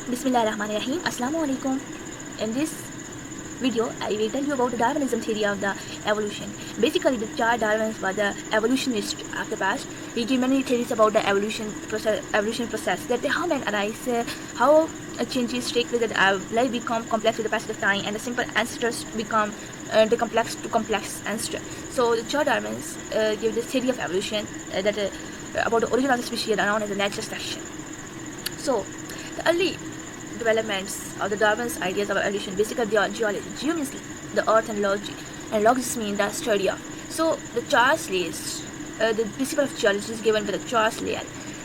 Bismillahirrahmanirrahim. Assalamu alaikum. In this video, I will tell you about the Darwinism theory of the evolution. Basically, the Charles Darwin was the evolutionist of the past. He gave many theories about the evolution process that how man arise, how changes take place, that life become complex with the passage of time, and the simple ancestors become the complex ancestor. So the Charles Darwin gave this theory of evolution that about the origin of the species known as the natural selection. So the early developments of the Darwin's ideas of evolution, basically the geology. Geo means the earth, and logis means the study of. So the Charles Lyell, the principle of geology is given by the Charles Lyell.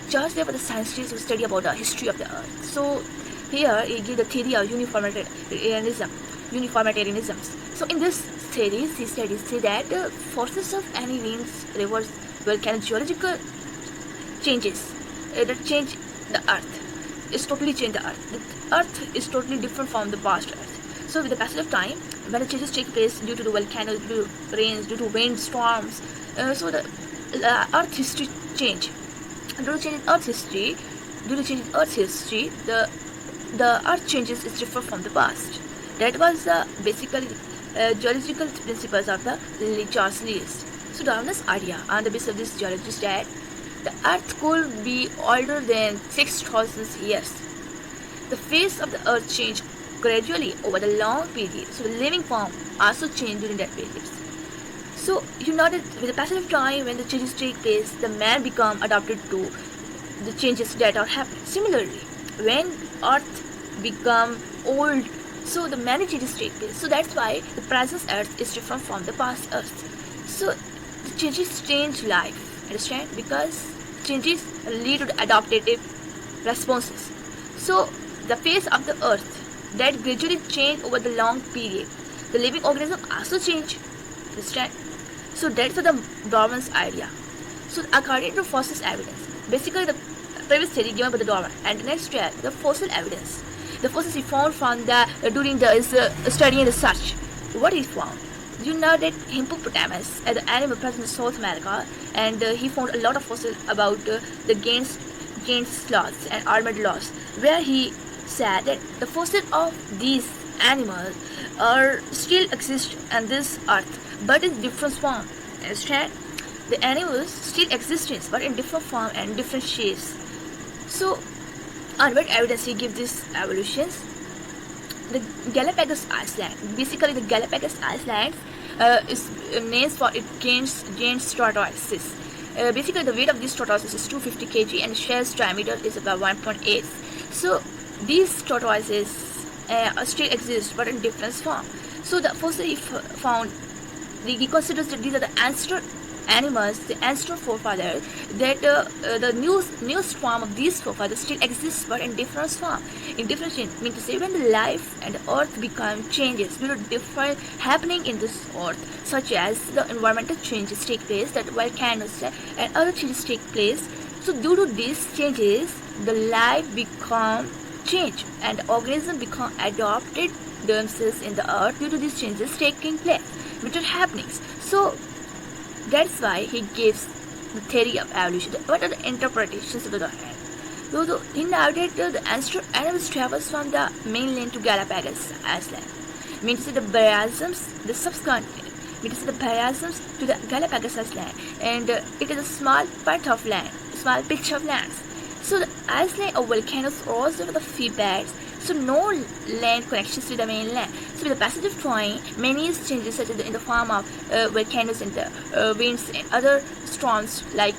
Charles Lyell was the scientist who study about the history of the earth. So here he gives the theory of uniformitarianism. So in this theory, he say that the forces of any winds, rivers, volcanoes, geological changes that change the earth is totally change the earth. The earth is totally different from the past earth. So with the passage of time, when the changes take place due to the volcanoes, due to rains, due to wind storms, so the earth history change. Due to change in earth history, the earth changes is different from the past. That was basically geological principles of the Charles Lyell. So Darwin's idea on the basis of this geology is that the earth could be older than 6,000 years. The face of the earth changed gradually over the long period, so the living form also changed during that period. So you know that with the passage of time, when the changes take place, the man become adapted to the changes that are happening. Similarly, when earth become old, so the many changes take place. So that's why the present earth is different from the past earth. So the changes change life. Understand? Because changes lead to the adaptive responses. So the face of the earth that gradually change over the long period. The living organism also change. Understand? So that's the Darwin's idea. So according to fossil evidence, basically the previous theory given by the Darwin, and the next step, the fossil evidence. The fossils he found from during the study and research. What he found? You know that hippopotamus as an animal present in South America, and he found a lot of fossils about the Gaines sloths and armadillos, where he said that the fossils of these animals are still exist on this earth, but in different form. Understand? The animals still exist, but in different form and different shapes. So, on what evidence he gives these evolutions? The Galapagos Island. Basically, the Galapagos Islands is named for its giant tortoises. Basically, the weight of these tortoises is 250 kg and shell's diameter is about 1.8. So, these tortoises still exist but in different form. So, the fossil he found, he considers that these are the ancestor animals, the ancestral forefathers, that the newest form of these forefathers still exists but in different form. In different change, mean to say when the life and the earth become changes due to different happening in this earth, such as the environmental changes take place, that volcanoes and other changes take place. So due to these changes, the life become changed and the organism become adopted themselves in the earth due to these changes taking place, which are happenings. So that's why he gives the theory of evolution. What are the interpretations of the Darwin? So he noted the ancestral animals travels from the mainland to Galapagos Island. Means the Brazils, the subcontinent. Means the Brazils to the Galapagos Island, and it is a small part of land, small patch of land. So the island of volcanoes rose over the seabeds. So no land connections to the mainland. So with the passage of time, many changes such as in the form of volcanoes and the winds and other storms like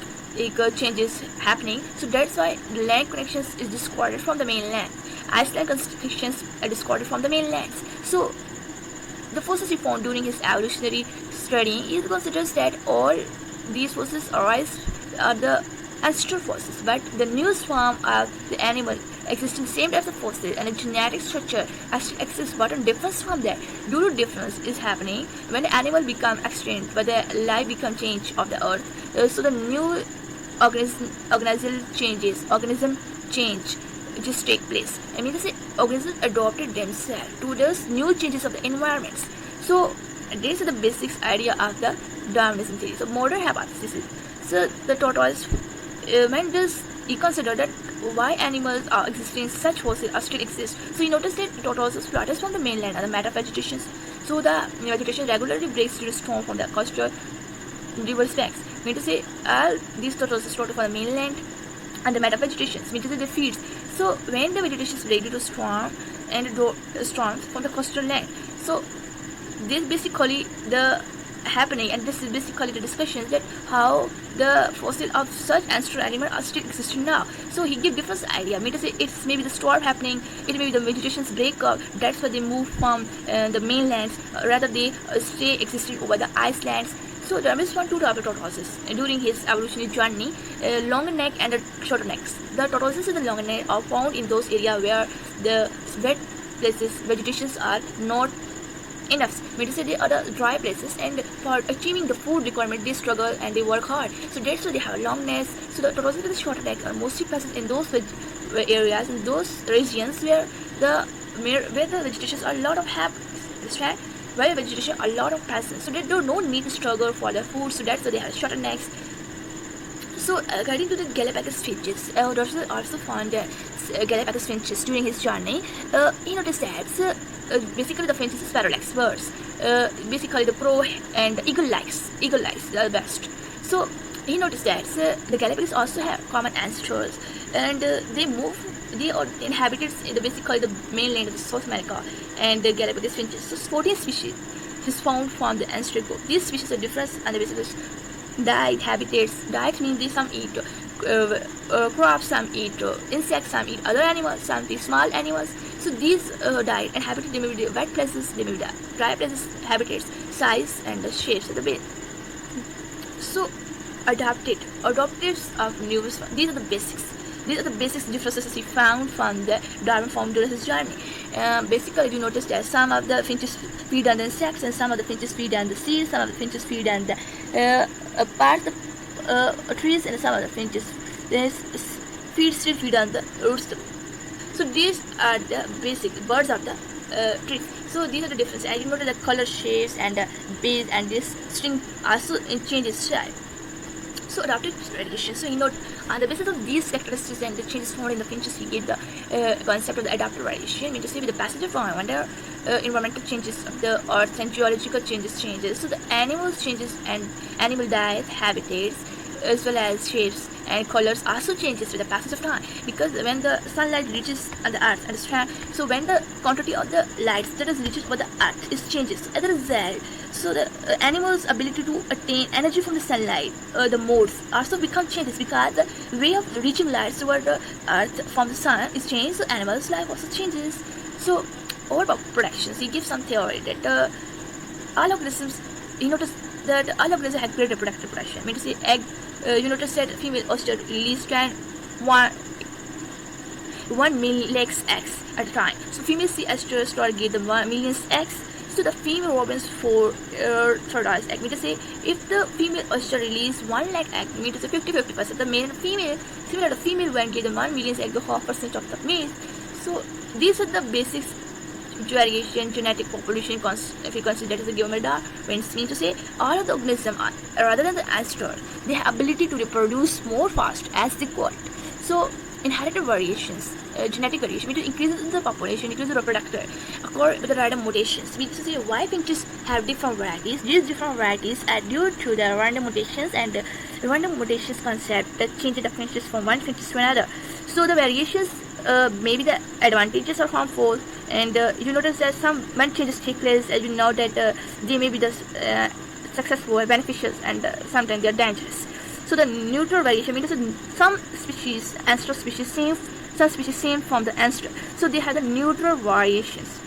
changes happening. So that's why the land connections is discarded from the mainland. Iceland constitutions are discarded from the mainland. So the forces he found during his evolutionary study, he considers that all these forces arise are the ancestral forces, but the newest form of the animal existing same types of forces and a genetic structure actually exists but in difference from that. Due to difference is happening when the animal become extinct but the life become change of the earth. So the new organism change just take place. I mean to say organisms adopted themselves to those new changes of the environments. So these are the basics idea of the Darwinism theory. So modern hypothesis. So the tortoise when does he consider that why animals are existing, such fossils are still exist. So you notice that tortoises flutters from the mainland and the matter vegetation. So the vegetation regularly breaks through the storm from the coastal river banks. Mean to say all these tortoises float from the mainland and the matter vegetation. Mean to say they feed. So when the vegetation is ready to storm and storms from the coastal land. So this basically the happening, and this is basically the discussions that how the fossil of such ancestral animal are still existing now. So he give different idea. Mean to say it's maybe the storm happening, it may be the vegetations break up, that's why they move from the mainlands, rather they stay existing over the icelands. So Darwin found two types of tortoises during his evolutionary journey, longer neck and shorter necks. The tortoises in the longer neck are found in those areas where the wet places vegetations are not enough. Mean to say they are the dry places, and for achieving the food requirement they struggle and they work hard. So that's why they have long necks. So the tortoises with the shorter neck are mostly present in those areas, in those regions where the vegetations are a lot of habitat, where vegetation are a lot of presence. So they do not need to struggle for their food. So that's why they have shorter necks. So according to the Galapagos finches, Dawson also found Galapagos finches during his journey. He noticed that basically the finches is parallax birds. Basically the crow and the eagle likes the best. So he noticed that the Galapagos also have common ancestors, and they are inhabited in basically the mainland of South America and the Galapagos finches. So 14 species is found from the ancestral group. These species are different and the basis diet habitats. Diet means they some eat crops, some eat insects, some eat other animals, some eat small animals. So these diet and habitat, they may be the wet places, they may be the dry places, habitats, size and the shapes of the base. So adopted of new. These are the basics. These are the basic differences he found from the Darwin found during his journey. Basically, you notice that some of the finches feed on the insects, and some of the finches feed on the seeds, some of the finches feed on the parts of trees, and some of the finches still feed on the roots. So these are the basic birds of the trees. So these are the differences. And you notice the color shades and the base and this string also changes shape. So adaptive variation. So on the basis of these characteristics and the changes found in the finches, he gave the concept of the adaptive variation. Mean to say with the passage of time, under environmental changes of the earth and geological changes. So the animals changes and animal diet, habitats, as well as shapes and colors also changes with the passage of time, because when the sunlight reaches on the earth and the strand, so when the quantity of the light that is reaches over the earth is changes. As a result, so the animals' ability to attain energy from the sunlight, the modes also become changes, because the way of reaching light toward the earth from the sun is changed. So animals' life also changes. So over productions, he gives some theory that all organisms, he noticed that all organisms have great reproductive production. I mean to say egg. You notice that female oyster release 1 million eggs at a time. So female sea oyster store give the 1 million eggs. So the female robins for fertilize egg. Mean to say if the female oyster release 1 lakh egg, mean to say 50-50%. The male and female, similar to female when give the 1 million egg, the 1/2% of the male. So these are the basics. Variation, genetic population, if you consider that as a given by Darwin, means to say all of the organisms are, rather than the ancestor, they have ability to reproduce more fast as they grow. So inherited variations, genetic variation, means to increase the population, increase the reproductor, occur with the random mutations. Means to say why finches have different varieties. These different varieties are due to the random mutations, and the random mutations concept that change the finches from one finches to another. So the variations maybe the advantages are harmful, and you notice that some when changes take place, as you know that they may be the successful or beneficial, and sometimes they are dangerous. So the neutral variation means some species, ancestral species, some species same from the ancestor. So they have the neutral variations.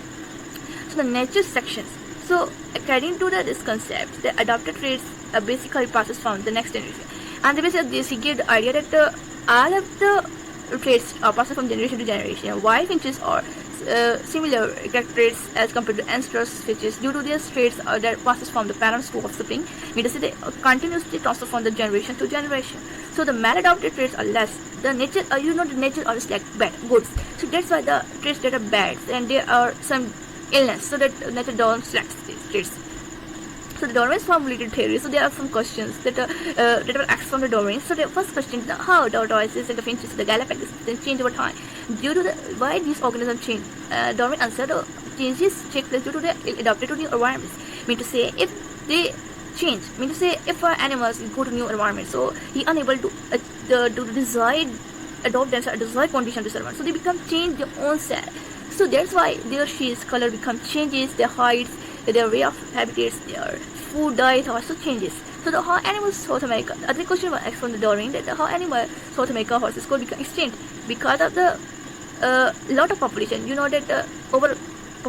So the nature sections. So according to this concept, the adopted traits basically passes from the next generation. And the basis of this, he gave the idea that all of the traits are passed from generation to generation. Why finches are similar traits as compared to ancestral finches due to their traits that passes from the parents to offspring. Means to say they continuously transfer from the generation to generation. So the maladopted traits are less. The nature, the nature are like bad, goods. So that's why the traits that are bad, and there are some illness. So that nature don't select these traits. So the Darwin's formulated theory. So there are some questions that are explained from the Darwin. So the first question is how tortoises and the finches, the Galapagos, then change over time. Due to the why these organisms change, Darwin answered changes take place due to the adapted to new environments. Mean to say if they change, mean to say if animals go to new environment, so he unable to the desired adopt themselves desired condition to survive. So they become change their own self. So that's why their sheets color become changes, their heights, their way of habitats, their food diet also changes. So the how animals South America. The other question was asked from the Darwin that how animal South America horses could become extinct because of the lot of population. You know that over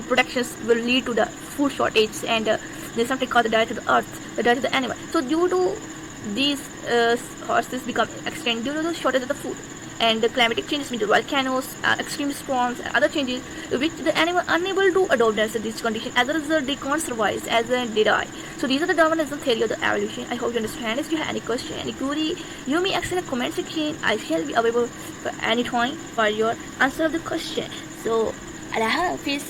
productions will lead to the food shortage and there's something called the diet of the earth, the diet of the animal. So due to these horses become extinct due to the shortage of the food and the climatic changes mean the volcanoes, extreme storms and other changes which the animal unable to adopt themselves to these conditions. As a result they can't survive as they die. So these are the Darwinism theory of the evolution. I hope you understand. If you have any question, any query, you may ask in the comment section. I shall be available for any time for your answer of the question. So Allah Hafiz.